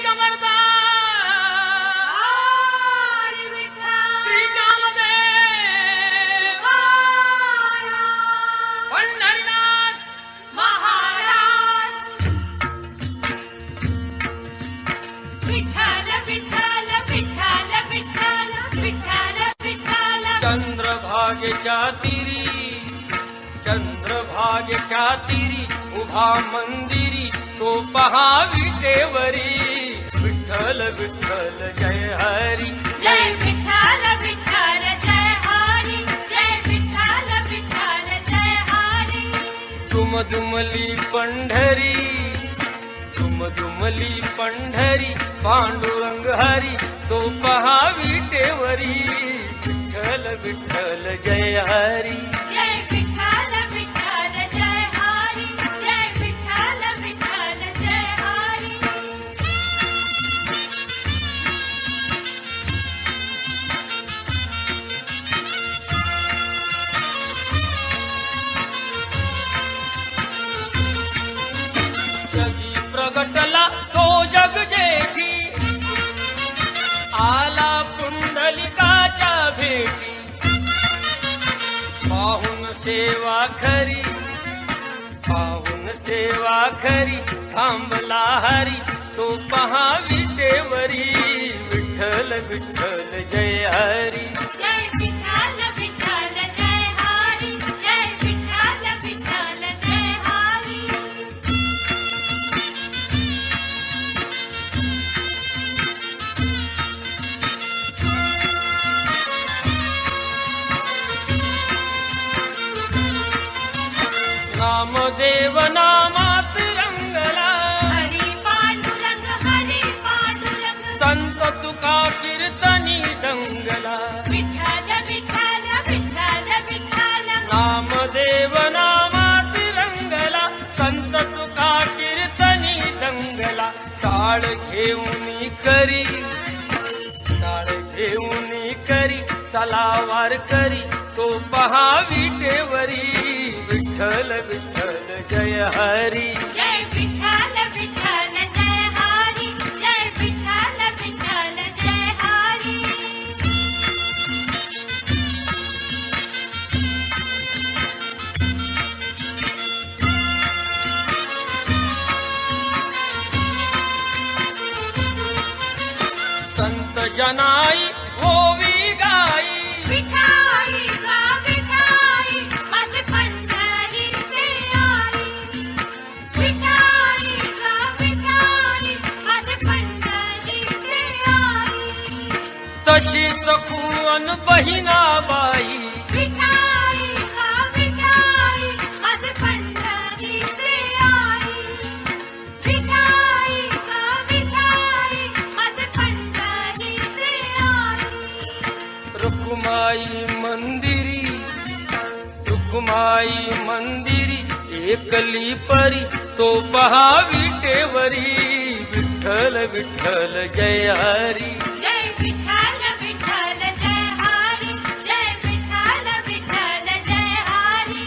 समर्थ श्री ज्ञानदेव पंढरीनाथ महाराज विठ्ठल विठ्ठल विठ्ठल विठ्ठल विठ्ठल विठ्ठल चंद्रभागेच्या तीरी उभा मंदिरी तो पहा विटेवरी विठ्ठल विठ्ठल जय हरी जय विठ्ठल विठ्ठल जय हरी जय विठ्ठल विठ्ठल जय हरी दुमदुमली पंढरी पांडुरंग हरी तो पहा विटेवरी विठ्ठल विठ्ठल जय हरी जय विठ्ठल विठ्ठल जय हरी जय विठ्ठल विठ्ठल जय हरी जगी प्रगटला तो जग जेठी आला पुंडलिकाच्या भेटी पाहून सेवा खरी थांबला हरी तो पहा विटेवरी विठ्ठल विठ्ठल जय हरी जय विठ्ठल विठ्ठल जय हरी जय विठ्ठल विठ्ठल जय हरी नामदेव नामात रंगला हरी पांडुरंग संत तुका कीर्तनी दंगला विठ्ठल विठ्ठल विठ्ठल विठ्ठल नामदेव नामात रंगला संत तुका कीर्तनी दंगला टाळ घेऊनी करी चलावार करी तो पहा विटेवरी विठ्ठल विठ्ठल जय हरी जय विठ्ठल विठ्ठल जय हरी जय विठ्ठल विठ्ठल जय हरी संत जनाई होवी गाई विठाई गा विठाई माझे पंढरीचे आई विठाई गा विठाई माझे पंढरीचे आई तशी सखुवन बहिणाबाई विठाई गा विठाई माझे पंढरीचे आई विठाई गा विठाई माझे पंढरीचे आई रुक्माई मंदिरी एकली परी तो पहा विटेवरी विठ्ठल विठ्ठल जय हरी जय विठ्ठल विठ्ठल जय हरी जय विठ्ठल विठ्ठल जय हरी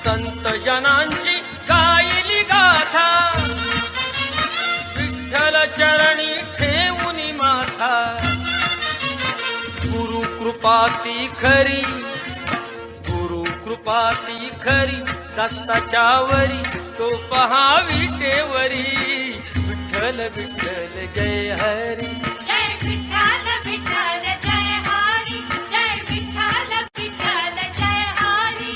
संत जनांची गायली गाथा विठ्ठल चरणी ठेवूनी माथा गुरु कृपाती खरी दत्ताच्या वरी तो पहा विटेवरी विठ्ठल विठ्ठल जय हरी जय विठ्ठल विठ्ठल जय हरी जय विठ्ठल विठ्ठल जय हरी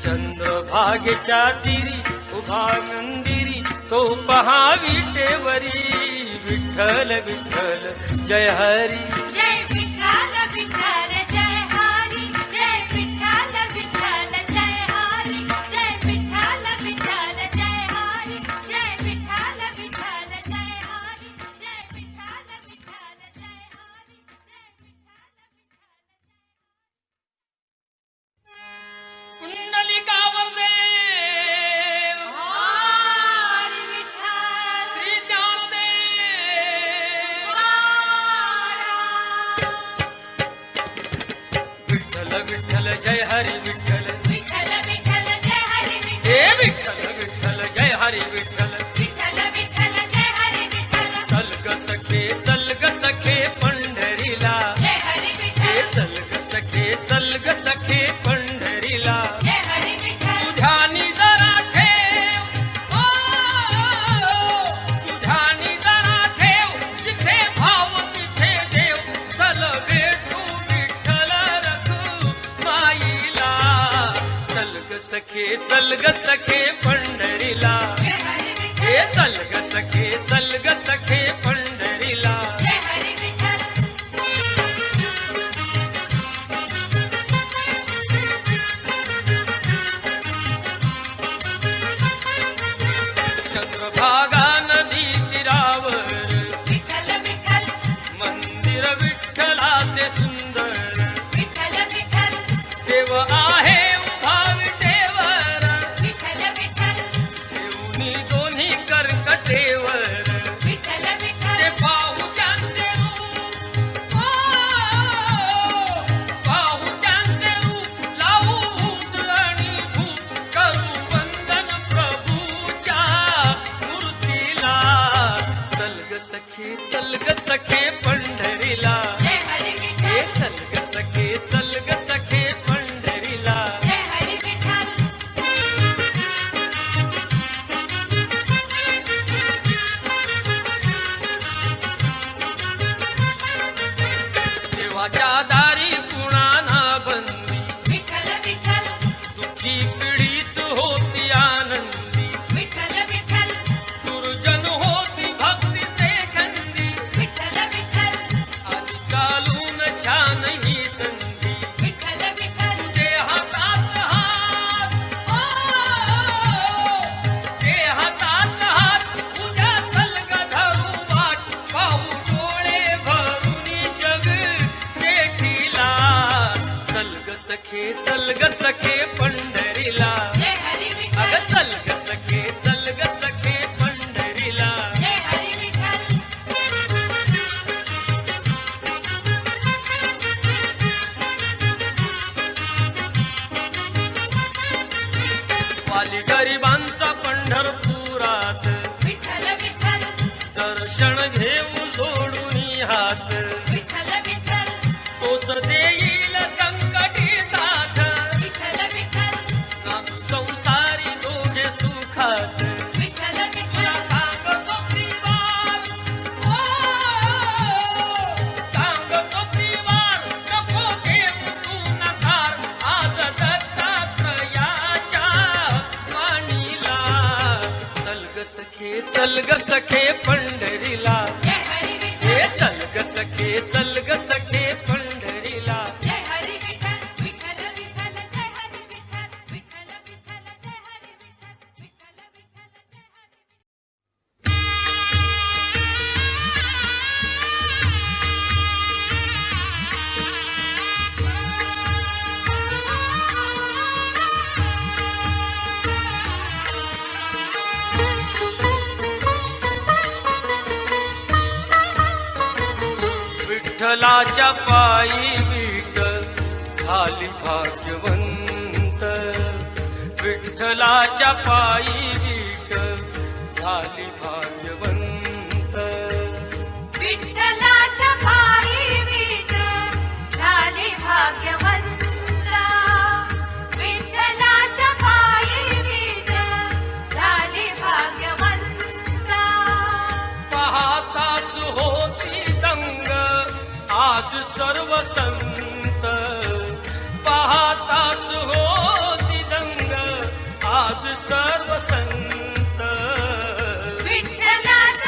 चंद्रभागेच्या तीरी उभा मंदिरी तो पहा विटेवरी विठ्ठल विठ्ठल जय हरी जय विठ्ठल विठ्ठल जय हरी जय विठ्ठल विठ्ठल जय हरी जय विठ्ठल विठ्ठल जय हरी जय विठ्ठल विठ्ठल जय हरी जय विठ्ठल विठ्ठल जय हरी कुंडलिकावर देव हरी विठ्ठल श्री ज्ञानदेव जय हरी विठ्ठल विठ्ठल विठ्ठल जय हरी विठ्ठल हे विठ्ठल विठ्ठल जय हरी विठ्ठल विठ्ठल विठ्ठल जय हरी विठ्ठल चल ग सखे पंढरीला जय हरी हे विठ्ठल चल ग सखे पंढरीला जय हरी विठ्ठल तुझ्यानी जरा ठेव तुझ्यानी जरा ठेव जिथे भाव तिथे देव चल भेटू विठ्ठल रखू माईला चल ग सखे पंढरीला जय हरी विठ्ठल हे चल ग सखे पंढरीला जय हरी विठ्ठल चंद्रभागा नदी तीरावर विठ्ठल विठ्ठल मंदिर विठ्ठलाचे सुंदर विठ्ठल विठ्ठल देव आहे उभा विटेवर विठ्ठल विठ्ठल देऊनी दोन्ही कर्कटेवर विठ्ठल विठ्ठल ते पाहू त्यांचे रूप पाहू त्यांचे रूप लावू भूत आणि धूप करू वंदन प्रभूच्या मूर्तीला चल ग सखे पंढरीला जय हरी हे विठ्ठल चल ग सखे पंढरीला जय हरी विठ्ठल देवाच्या दारी कुणाना बंदी विठ्ठल विठ्ठल दुःखी पीडित होती आनंदी विठ्ठल विठ्ठल दुर्जन होती भक्तीचे छंदी विठ्ठल विठ्ठल आली चालून छान ही संधी विठ्ठल विठ्ठल तुझे हातात हात ते हातात हात उद्या चल ग धरू वाट पाहू डोळे भरून जग जेठीला चल ग सखे पंढरीला जय हरी अग विठ्ठल चल ग सखे पंढरीला जय हरी विठ्ठल वाली गरिबांचा पंढरपुरात विठ्ठल विठ्ठल दर्शन घेऊ जोडून हात विठ्ठल विठ्ठल तोच देईल संकटी साथ विठ्ठल विठ्ठल नातू संसारी दोघे सुखात विठ्ठल तुला विठ्ठल सांगतो त्रिवार सांगतो त्रिवार नको देऊ तू नकार आज दत्तात्रयाच्या माणीला चल ग सखे पंढरीला जय हरी हे विठ्ठल चल ग सखे पंढरीला जय हरी विठ्ठल विठ्ठल विठ्ठल जय हरी विठ्ठल विठ्ठल विठ्ठल जय हरी विठ्ठल विठ्ठल विठ्ठल जय हरी विठ्ठलाच्या पायी विठ्ठल झाली भाग्यवंत विठ्ठलाच्या पायी विठ्ठल झाली भाग्यवंत विठ्ठलाच्या पायी विठ्ठल झाली भाग्यवंता विठ्ठलाच्या पायी विठ्ठल झाली भाग्यवंता पाहताच होती दंग आज सर्व संत पाहताच होती दंग आज सर्व संत विठ्ठलाच्या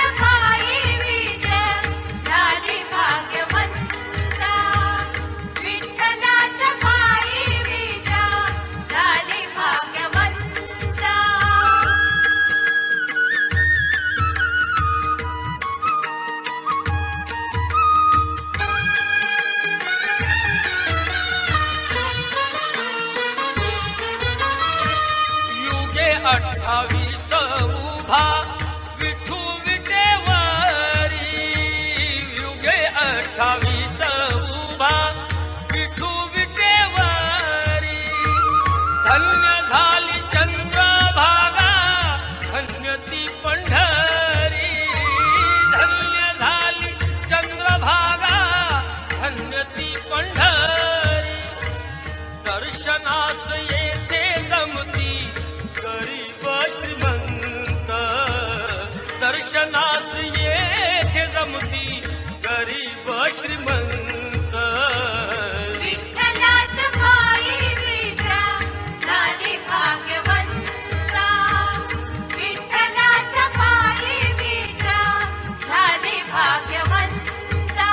ती पंढरी, धन्य झाली चंद्रभागा, धन्य ती पंढरी. दर्शनास येथे जमती गरीब श्रीमंत, दर्शनास येथे जमती गरीब श्रीमंत. विठ्ठलाच्या पायी विठा झाली भाग्यवंता, विठ्ठलाच्या पायी विठा झाली भाग्यवंता.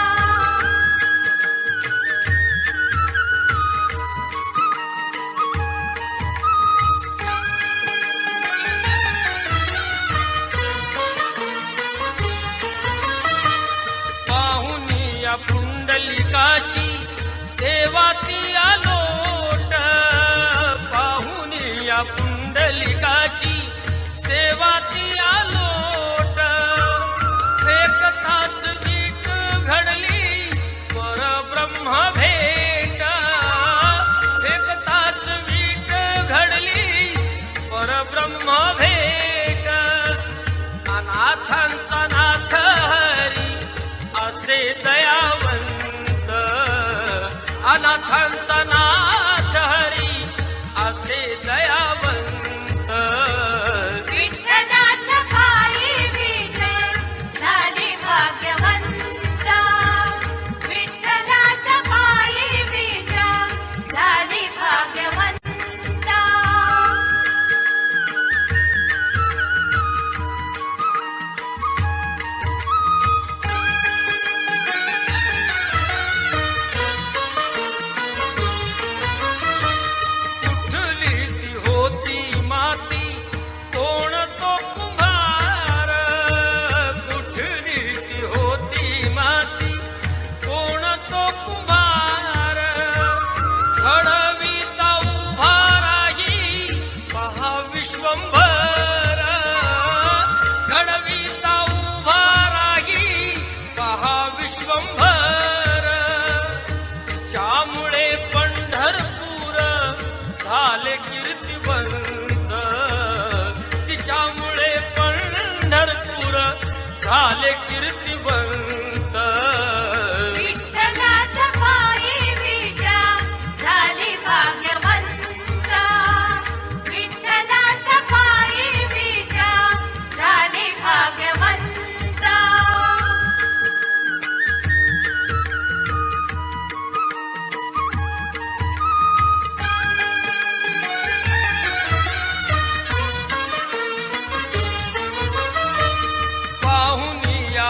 पाहुनी या पुंडलिकाची सेवा ती आलोट, पाहुनी या पुंडलिकाची सेवा ती आलोट. फेकताच वीट घडली परब्रह्म भेट, फेकताच वीट घडली परब्रह्म भेट. अनाथांचा नाथ हरी असे दयावंत, अनाथांचा नाथ हरी असे दयावंत. विठ्ठलाच्या पायी विठ्ठल झाली भाग्यवंता, विठ्ठलाच्या पायी विठ्ठल झाली भाग्यवंता. कुठली ती होती माती, कोण तो कुंभार, कुठली ती होती माती, कोण तो कुंभार. घडविता उभा राही पहा विश्वंभर, घडविता उभा राही पहा विश्वंभर. तिच्यामुळे पंढरपूर झाले कीर्तिवंत, तिच्यामुळे पंढरपूर झाले कीर्तिवंत. विठ्ठलाच्या पायी विठ्ठल झाली भाग्यवंता, विठ्ठलाच्या पायी विठ्ठल झाली भाग्यवंता. पाहुनी या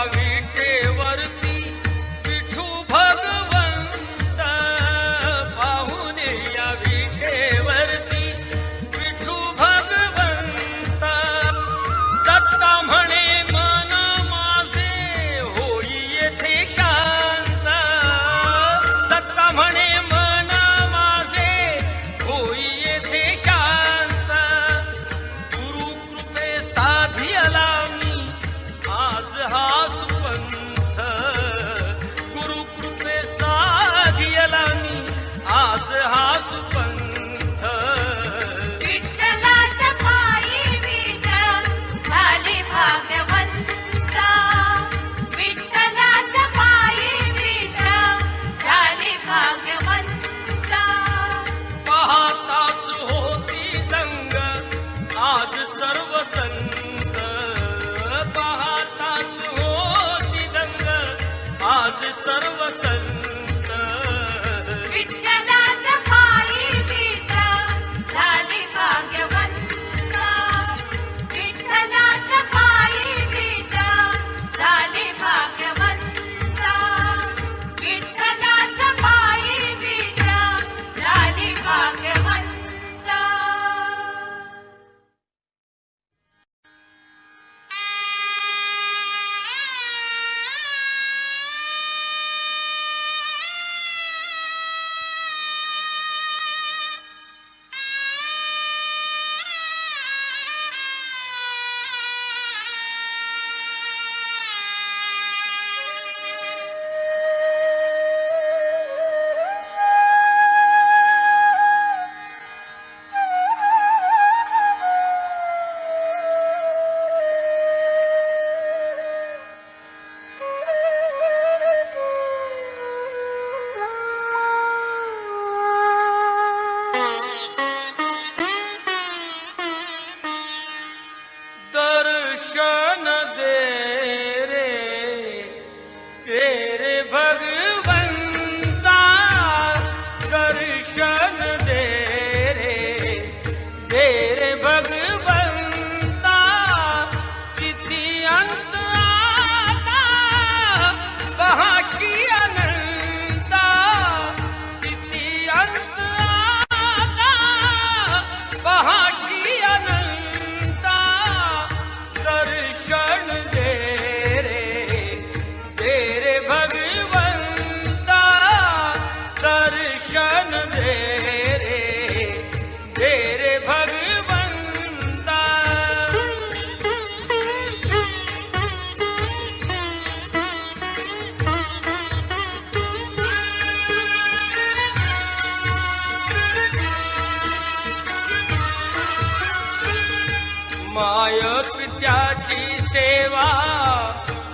पित्याची सेवा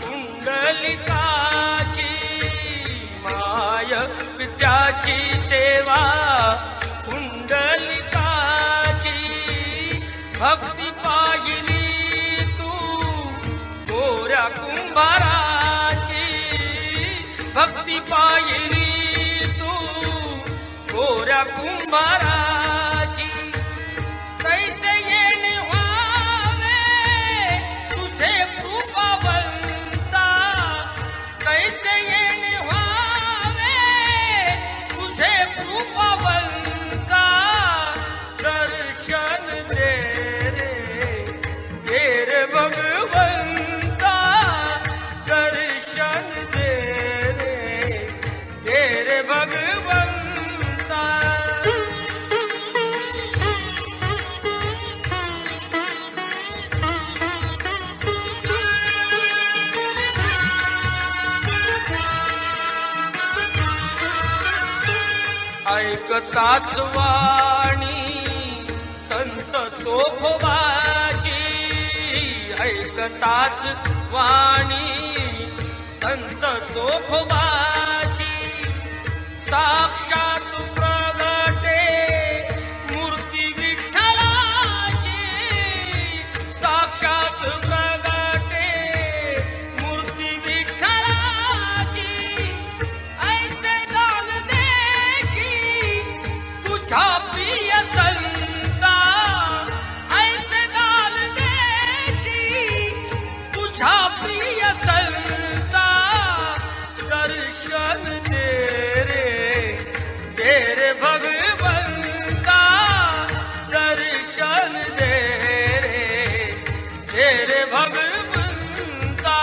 कुंडलिकाची, माय पित्याची सेवा कुंडलिकाची, भक्ती पाहिली तू गोऱ्या कुंभाराची, भक्ती पाहिली तू गोऱ्या कुंभाराची, कैसे येणे व्हावे तुझे कृपावंता, कैसे येणे व्हावे तुझे कृपावंता, दर्शन दे रे भगवंता, दर्शन दे रे भगवंता. ऐकताच वाणी संत चोखोबाची, ऐकताच वाणी संत चोखोबाची, साक्षात प्रगटे मूर्ती विठ्ठलाची, साक्षात प्रगटे मूर्ती विठ्ठलाची, ऐसे दान देशी तुझ्या प्रिय संता, ऐसे दान देशी तुझ्या प्रिय संता, दर्शन दे रे भगवंता, दर्शन दे रे भगवंता.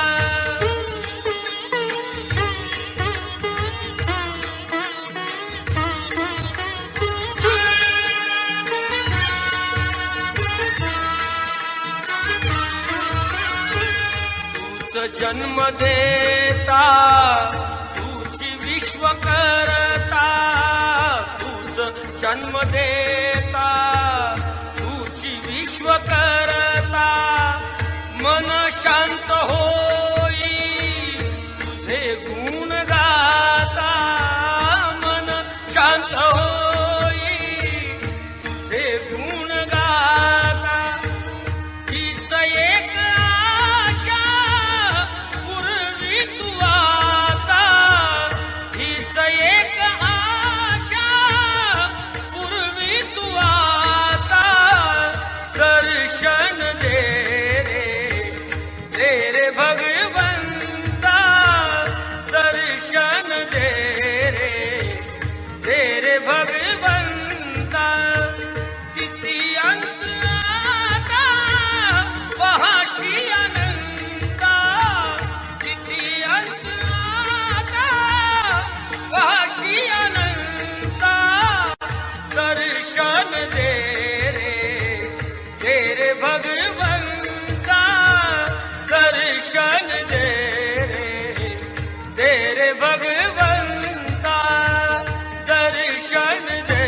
जन्म देता तुझी विश्व करता, तुझ जन्म देता तुझी विश्व करता, मन शांत होई तुझे गुण गाता, मन शांत होई तुझे गुण गाता, हीच एक भगवंता, दर्शन दे रे भगवंता. किती अंत आता पहाशी अनंता, किती अंत आता पहाशी अनंता, दर्शन दे रे भगवंता, दर्शन दे रे भगवंता, दर्शन दे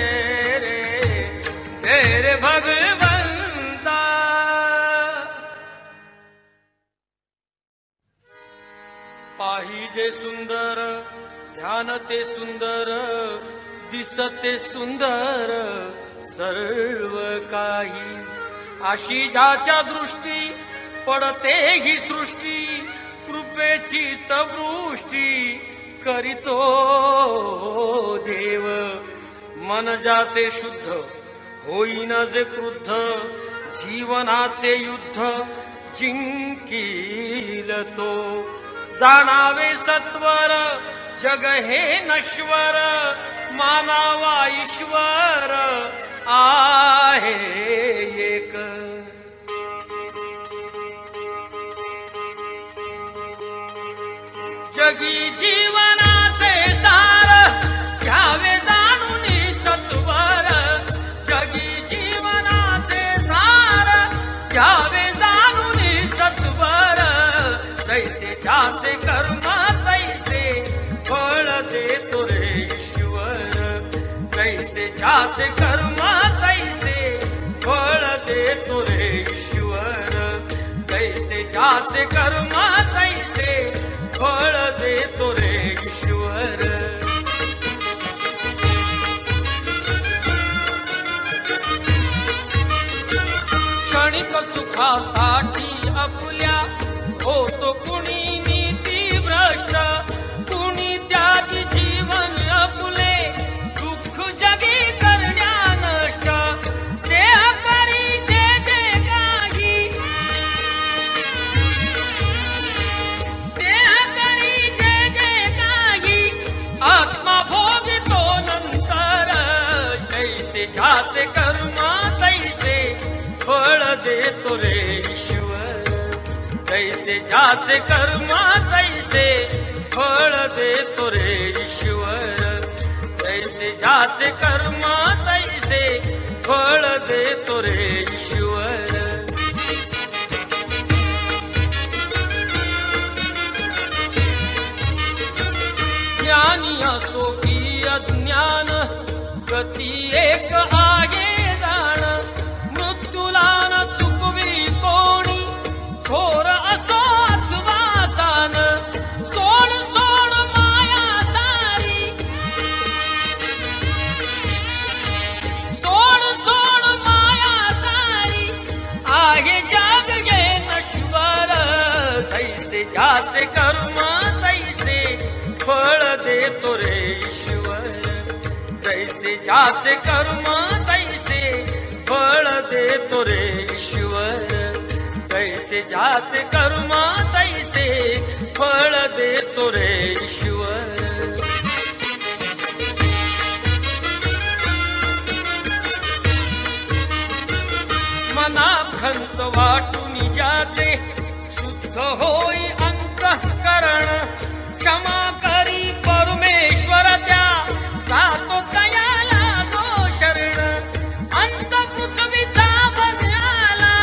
रे भगवंता. पाहिजे सुंदर ध्यान ते सुंदर, दिसते सुंदर सर्व काही, अशी ज्याच्या दृष्टी पडते ही सृष्टी, कृपेचीच वृष्टी करीतो देव. मन ज्याचे शुद्ध होईन जे क्रुद्ध, जीवनाचे युद्ध जिंकील तो. जाणावे सत्वर जग हे नश्वर, मानावा ईश्वर आहे एक. जगी जीवनाचे सार घ्यावे जाणून सत्वर, जगी जीवनाचे सार घ्यावे जाणून सत्वर. तैसे जाते कर्म तैसे फळ देतो रे ईश्वर, तैसे जाते कर्म तैसे फळ देतो रे ईश्वर, तैसे ज्याचे कर्म तैसे फळ देतो रे ईश्वर. क्षणिक सुखासाठी आपल्या होतो कुणी नीती भ्रष्ट, कुणी त्यागी जीवन आपले दुःख जगी करण्या नष्ट. देह करी जे जे काही, देह करी जे जे काही, आत्मा भोगितो नंतर. जैसे ज्याचे कर्म तैसे फळ देतो रे ईश्वर. जैसे ज्याचे कर्म तैसे फळ देतो रे ईश्वर. जैसे ज्याचे कर्म तैसे फळ देतो रे ईश्वर. ज्ञानी असो की अज्ञान गती एक आहे जाण. मृत्यूला न चुकवी कोणी थोर असो अथवा सान. सोड सोड माया सारी, सोड सोड माया सारी, आहे जग ये नश्वर. जैसे ज्याचे कर्म तैसे फळ देतो रे ईश्वर. जैसे ज्याचे कर्म तैसे फळ देतो रे ईश्वर. जैसे ज्याचे कर्म तैसे फळ देतो रे ईश्वर. मना खंत वाटून ज्याचे शुद्ध होई अंतःकरण. क्षमा करी परमेश्वर त्या जातो तयाला तो शरण. अंत पृथ्वीचा बघाला,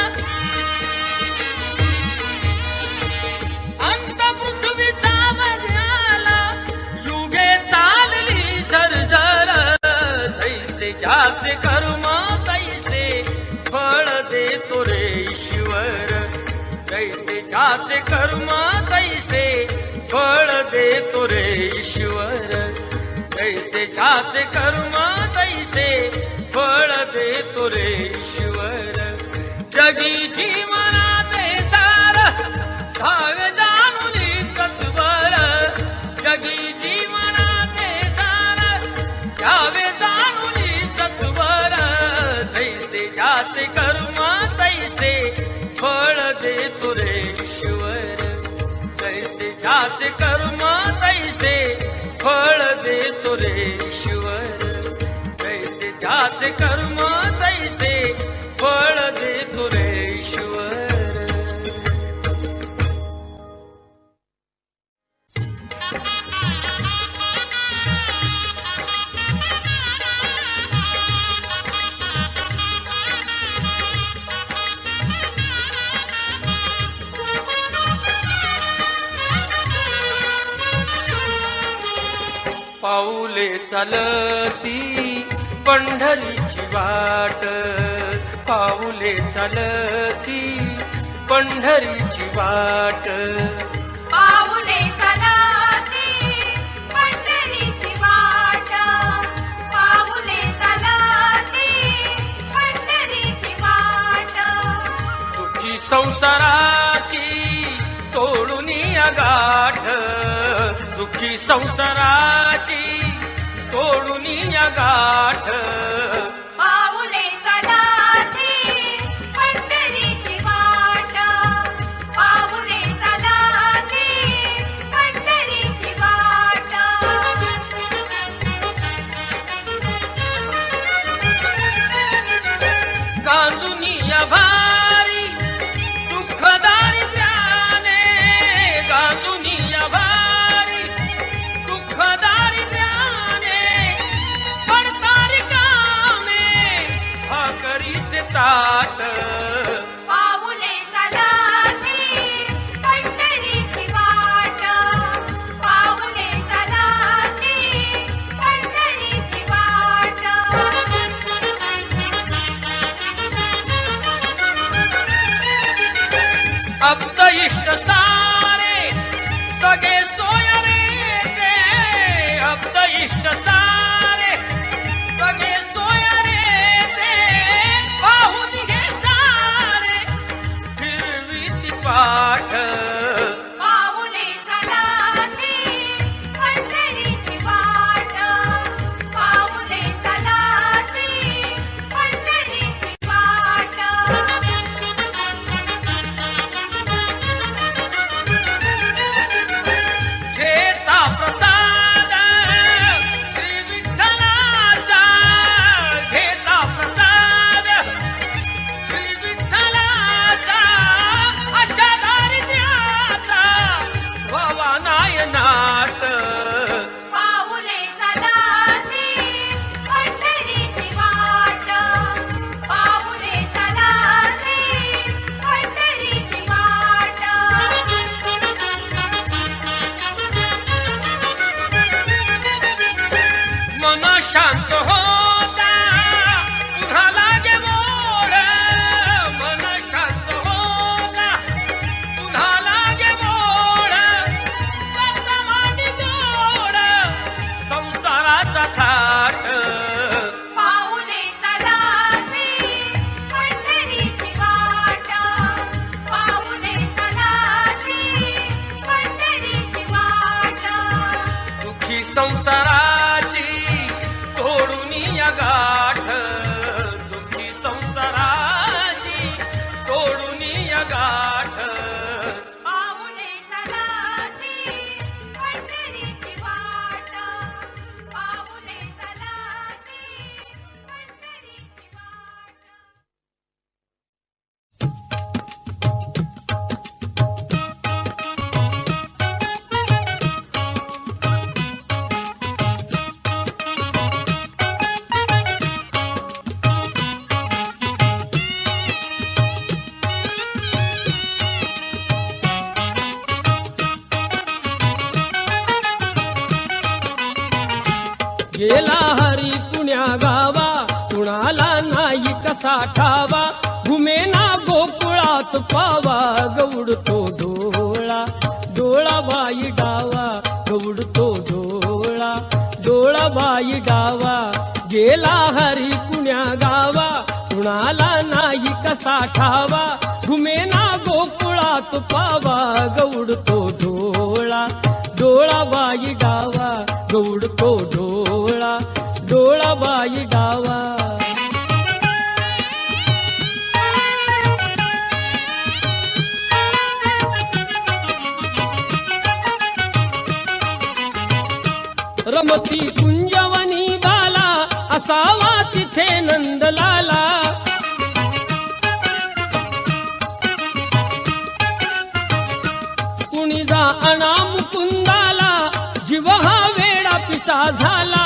अंत पृथ्वीचा बघाला, युगे चालली झरझर. जैसे ज्याचे कर्म तैसे फळ देतो रे ईश्वर. जैसे ज्याचे कर्म तैसे फळ देतो रे ईश्वर. जैसे ज्याचे कर्म तैसे फळ देतो रे ईश्वर. जगी जीवनाचे सार भावे जाणून सत्वर. जगी जीवनाचे सार भावे जाणून सत्वर. जैसे ज्याचे कर्म तैसे फळ देतो रे ईश्वर. जैसे ज्याचे कर्म तैसे फळ देतो रे ईश्वर. जैसे ज्याचे कर्म तैसे फळ देतो रे ईश्वर. पाऊले चालती पंढरीची वाट. पाऊले चालती पंढरीची वाट. पाऊले चालती पंढरीची वाट. पाऊले चालती पंढरीची वाट. दुःखी संसाराची तोडून गाठ. दुःखी संसाराची तोडून गाठ. पाऊले चालती पंढरीची वाट. पाऊले चालती पंढरीची वाट. गांजुनी भारी दुःख दारिद्र्याने. गांजुनी भारी दुःख दारिद्र्याने. पडतारी कामे इष्ट सारे सगळे सोया रे ते पाहून घे सारे फिरवीती पाठ पाऊले चलाती पंढरीची वाट पाऊले चलाती पंढरीची वाट घेता प्रसाद श्री विठ्ठलाचा घेता प्रसाद श्री विठ्ठलाचा अशा दारिद्र्याचा व्हावा नायनाट पाऊले चलाती पंढरीची वाट पाऊले चलाती पंढरीची वाट मन शांत होता पुन्हा लागे मोड मन शांत होता पुन्हा लागे मोड कर्दमानी गोड संसाराचा थाट पाऊले चलाती पंढरीची वाट पाऊले चलाती पंढरीची वाट दुःखी संसाराची तोडून या गाठ दुःखी संसाराची तोडून या गाठ पाऊले चलाती पंढरीची वाट पाऊले चलाती पंढरीची वाट गेला हरी पुण्या गावा कुणाला नाही कसा ठावा घुमेना गोकुळात पावा गवडतो डोळा डोळा बाई डावा गवडतो डोळा डोळा बाई डावा गेला हरी पुण्या गावा कुणाला नाही कसा ठावा घुमेना गोकुळात पावा गवडतो डोळा डोळा बाई डावा गवडतो डोळा डोळा बाई डावा रमती कुंजवनी बाला असावा तिथे नंदलाला कुणी जा अनाम कुंदाला जीव हा वेडा पिसा झाला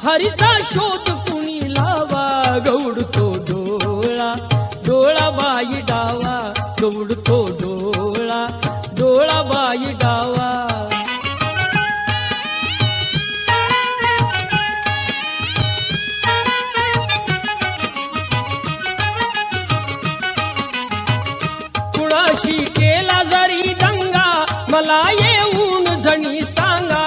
हरीचा शोध कुणी लावा गवडतो डोळा डोळा बाई डावा गवडतो डोळा डोळा बाई डावा कुणाशी केला जरी दंगा मला येऊन जणी सांगा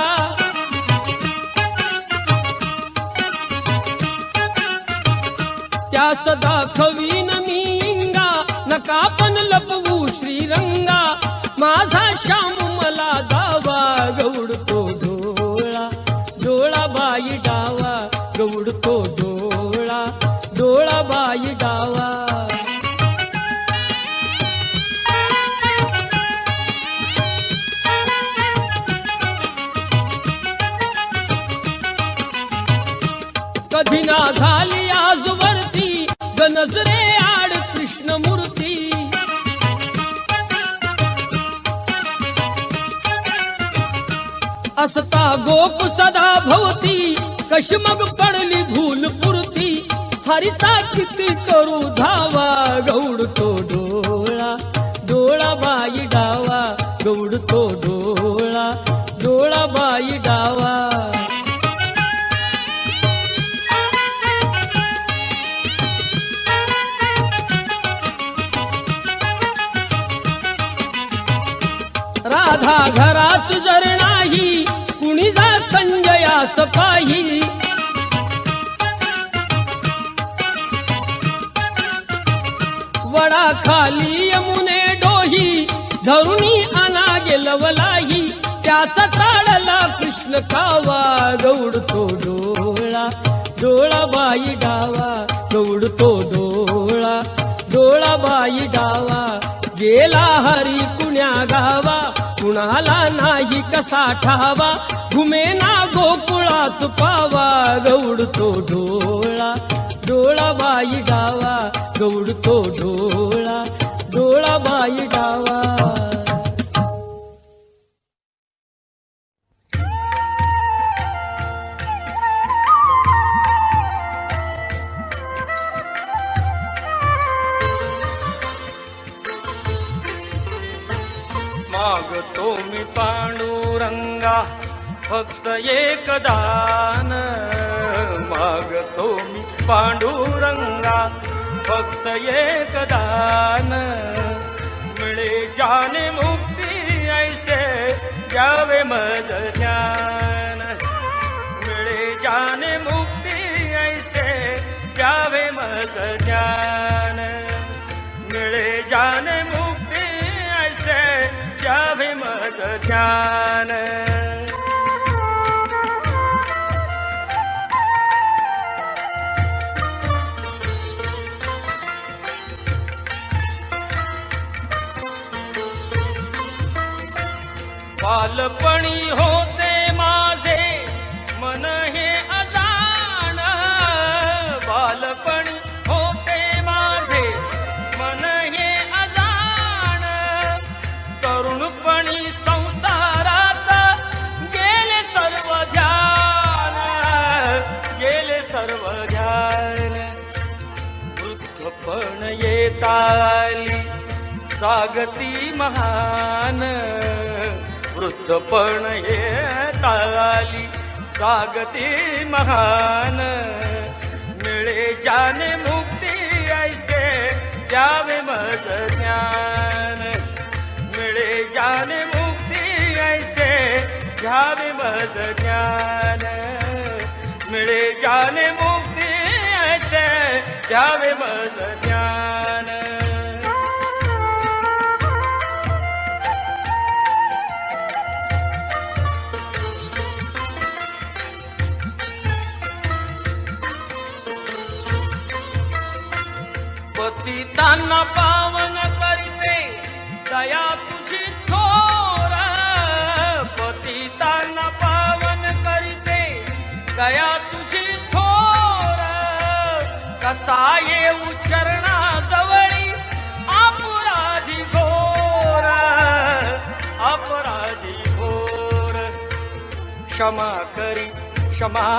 त्यास दाखवीन मी इंगा नका पण लपवू श्रीरंगा माझा श्याम मला दावा गवडतो डोळा डोळा बाई डावा गवडतो डोळा डोळा बाई डावा कधी ना झाली आजवरती गणजरे आड कृष्णमूर्ती असता गोप सदा भवती कशी मग पडली भूल पुरती हरिता किती करू धावा गवडतो डोळा डोळा बाई डावा गवडतो डोळा डोळा बाई डावा राधा घरात जर नाही कुणी जा संजया त्यास पाही वडा खाली यमुने डोही धरुणी आणा गेलवलाही त्याचा ताडला कृष्ण कावा दौडतो डोळा डोळा बाई डावा दौडतो डोळा डोळा बाई डावा गेला हरी कुण्या गावा कुणाला नाही कसा ठावा घुमेना गोकुळात पावा दौडतो डोळा डोळा बाई डावा दौडतो डोळा डोळा बाई डावा मागतो मी पांडुरंगा फक्त एक दान मागतो मी पांडुरंगा फक्त एक दान मिळे जाने मुक्ती ऐसे द्यावे मज ज्ञान मिळे जाने मुक्ती ऐसे द्यावे मज ज्ञान मिळे जाने मुक्ती ऐसे द्यावे मज ज्ञान बालपणी होते माझे मन हे अजाण बालपणी होते माझे मन हे अजाण तरुणपणी संसारात गेले सर्व ध्यान गेले सर्व ध्यान वृद्धपण येताली जागती महान वृद्धपण येताली जागती महान मिळे जाने मुक्ती ऐसे द्यावे मज ज्ञान मिळे जाने मुक्ती ऐसे द्यावे मज ज्ञान मिळे जाने मुक्ती ऐसे द्यावे मज ज्ञान पतितांना पावन करीते दया तुझी थोर पतितांना पावन करीते दया तुझी थोर कसा येऊ चरणाजवळी अपराधी घोर अपराधी घोर क्षमा करी क्षमा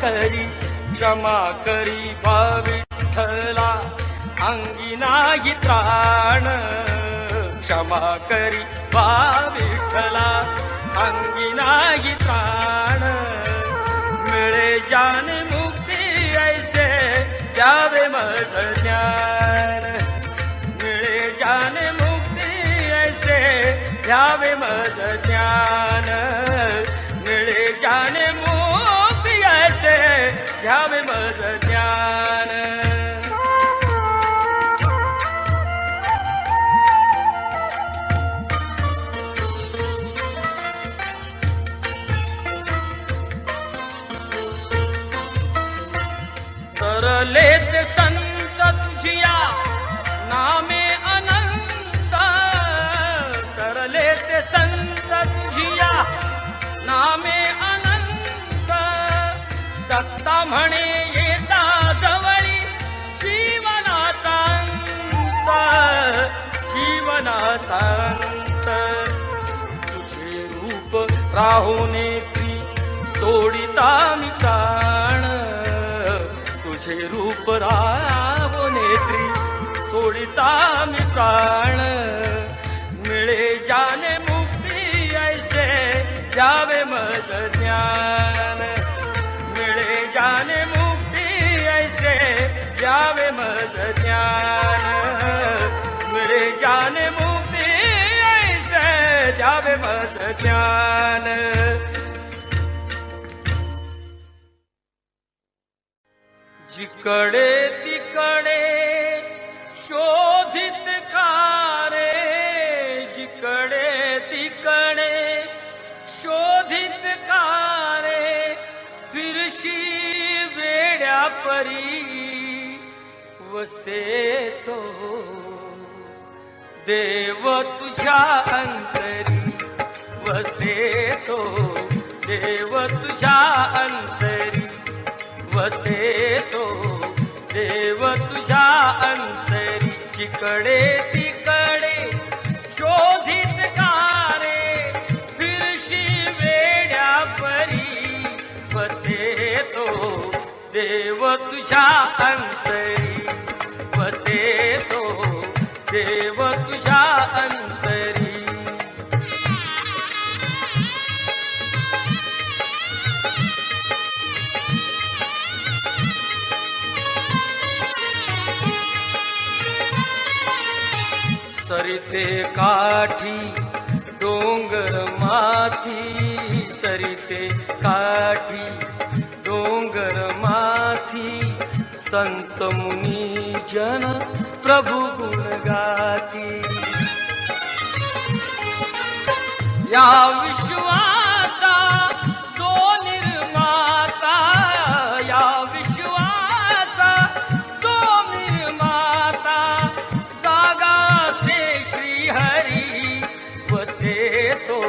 करी क्षमा करी बा विठ्ठला अंगी नाही त्राण क्षमा करी बा विठ्ठला अंगी नाही त्राण मिळे जाने मुक्ती ऐसे द्यावे मज ज्ञान मिळे जाने मुक्ती ऐसे द्यावे मज ज्ञान मिळे जाने मुक्ती ऐसे द्यावे मज ज्ञान तरलेत संत तुझिया नामे अनंत तरलेत संत तुझिया नामे अनंत दत्ता म्हणे येता जवळी जीवनाचा अंत जीवनाचा अंत तुझे रूप राहुने ती सोडिता मी प्राण तुझे रूप राहो नेत्री सोडिता मी प्राण मिळे जाने मुक्ती ऐसे द्यावे मज ज्ञान मिळे जाने मुक्ती ऐसे द्यावे मज ज्ञान मिळे जाने मुक्ती ऐसे द्यावे मज ज्ञान जिकडे तिकडे शोधित कारे, जिकडे तिकडे शोधित कारे, फिरशी वेड्या परी वसे तो देव तुझ्या अंतरी, वसे तो देव तुझ्या अंतरी, वसे तो देव तुझ्या अंतरी. जिकडे तिकडे शोधित कारे, फिरशी वेड्या परी वसे तो देव तुझ्या अंतरी, वसे तो देव तुझ्या अंतरी. सरिते काठी डोंगर माथी, सरिते काठी डोंगर माथी, संत मुनी जन प्रभु गुण गाती. या विश्वाचा जो निर्माता, या विश्वाचा जो निर्माता, जागा से श्री हरी वसे तो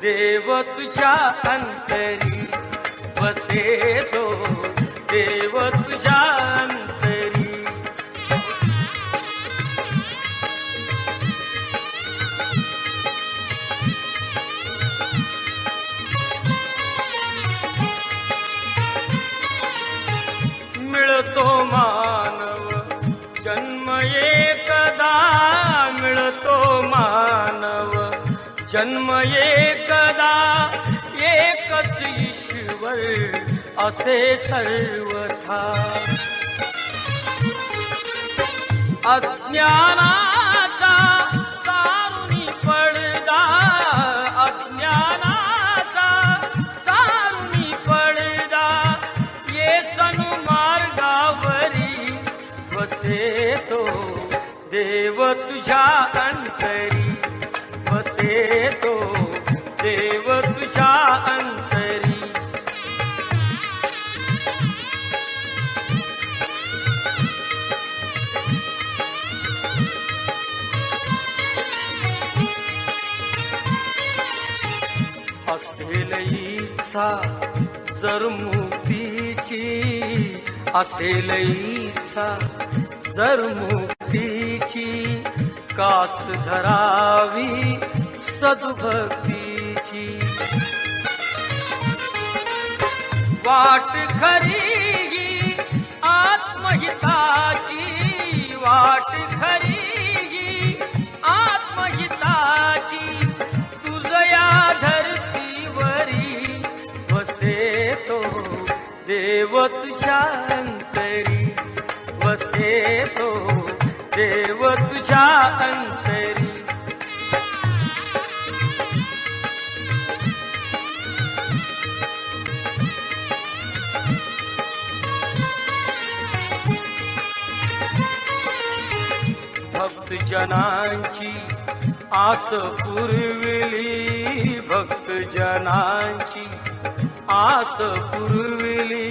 देव तुझ्या अंतरी, वसे तो देव तुझ्या अंतरी. मिळतो मानव जन्म एकदा, मिळतो मानव जन्म एकदा, एकच ईश्वर असे सर्वथा. अज्ञानाचा तारुणी पडदा, अज्ञानाचा तारुणी पडदा, ये सन्मार्गावरी वसे तो देव तुझ्या अंतरी, वसे तो देव तुझ्या अंतरी. असेल इच्छा जर मुक्तीची, असेल इच्छा जर मुक्तीची, कास धरावी सद्भक्तीची. वाट खरी ही आत्महिताची, वाट खरी ही आत्महिताची, तुझया धरतीवरी वसे तो देव तुझ्या अंतरी, वसे तो देव तुझ्या अंतरी. भक्त जनांची आस पुरविली, भक्त जनांची आस पुरविली,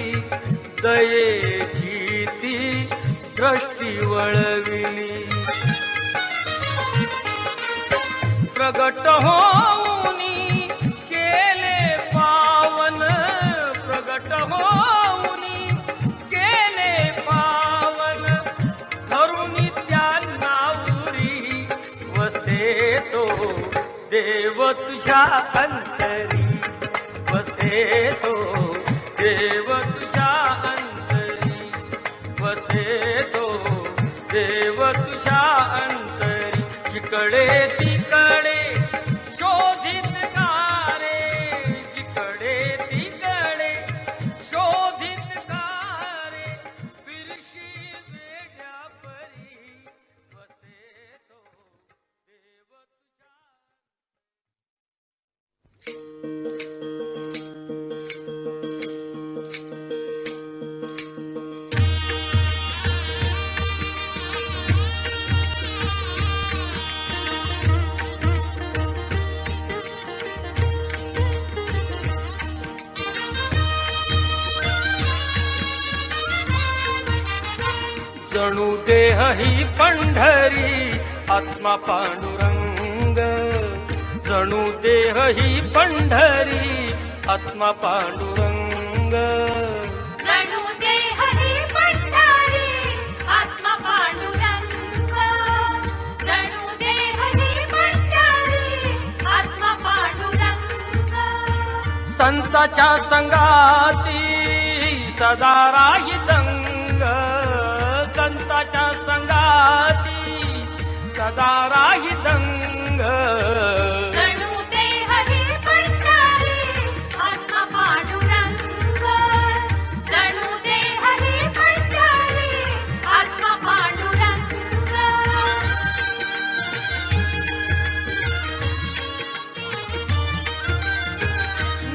दयेची ती दृष्टी वळविली. प्रगट होऊनी केले पावन, प्रगट होऊनी केले पावन, धरुनी त्यांना उरी वसे तो देव तुझ्या अंतरी, वसे तो देव तुझ्या अंतरी, वसे तो देव तुझ्या अंतरी. जिकडे तिकडे शोधित कारे, जिकडे तिकडे शोधित कारे, फिरशी वेड्या परी वसे तो देव तुझ्या. जणू देह ही पंढरी आत्मा पांडुरंग जणू देह ही पंढरी आत्मा पांडुरंग जणू देह ही पंढरी आत्मा पांडुरंग जणू देह ही पंढरी आत्मा पांडुरंग संताच्या संगाती सदा राही दंग संताच्या संगाती सदा राही दंग जणू देह ही पंढरी आत्मा पांडुरंग जणू देह ही पंढरी आत्मा पांडुरंग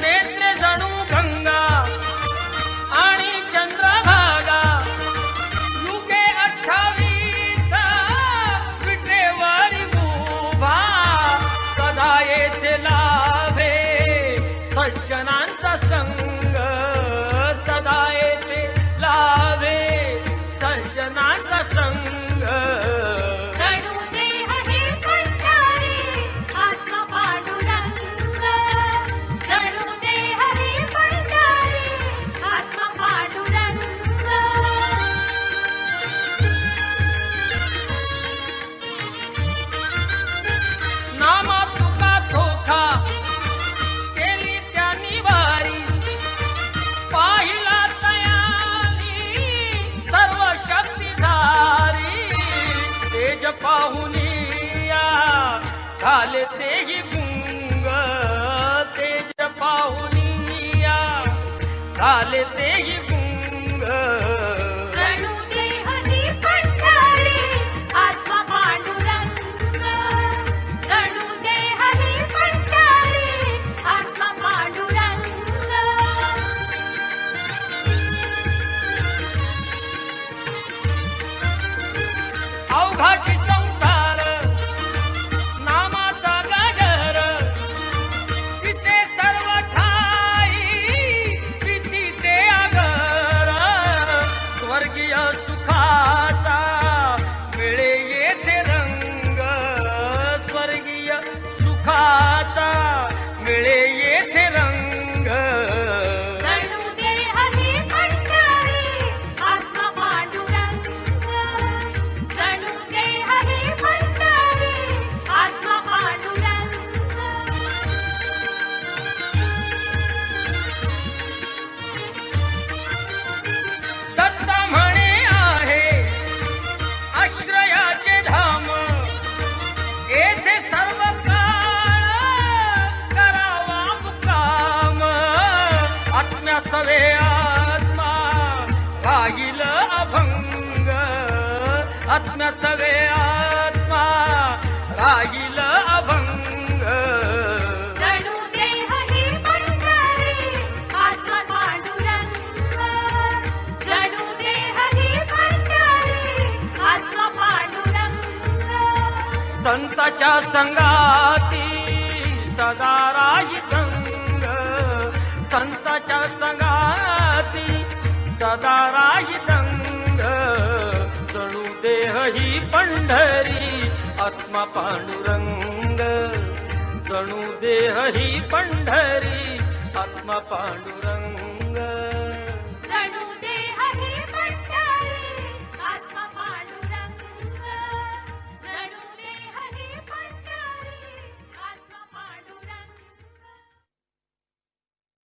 नेत्रे जणू गंगा आणि चंद्रभागा युगे 28 विटेवारी उभा सदा येथे लाभे सज्जनांचा संग सदा येथे लाभे सज्जनांचा संग जणू देह ही पंढरी आत्मा पांडुरंग जणू देह ही पंढरी आत्मा पांडुरंग नामा तुका धोखा केली त्यांनी वारी पाहिला तयाली सर्व शक्तिधारी तेज पाहुनिया झाले तेही गुंग तेज पाहुनिया झाले तेही गुंग जणू देह ही पंढरी आत्मा पांडुरंग जणू देह ही पंढरी आत्मा पांडुरंग अवघाची संसार नामाचा गाजर तिथे सर्व ठाई प्रीतीचे आगर स्वर्गीय सुखाचा मिळे येथे रंग स्वर्गीय सुखाचा मिळे येथे रंग जणू देह ही पंढरी आत्मा पांडुरंग जणू देह ही पंढरी आत्मा पांडुरंग दत्त म्हणे आहे आश्रयाचे धाम येथे सर्व काळ करावा मुक्काम आत्म्या सवे आत्मा राहील अभंग आत्म्या सवे आत्मा राहील अभंग जणू देह ही पंढरी आत्मा पांडुरंग जणू देह ही पंढरी आत्मा पांडुरंग संताच्या संगाती सदा राही दंग संताच्या संगाती सदा राही दंग जणू देह ही पंढरी आत्मा पांडुरंग जणू देह ही पंढरी आत्मा पांडुरंग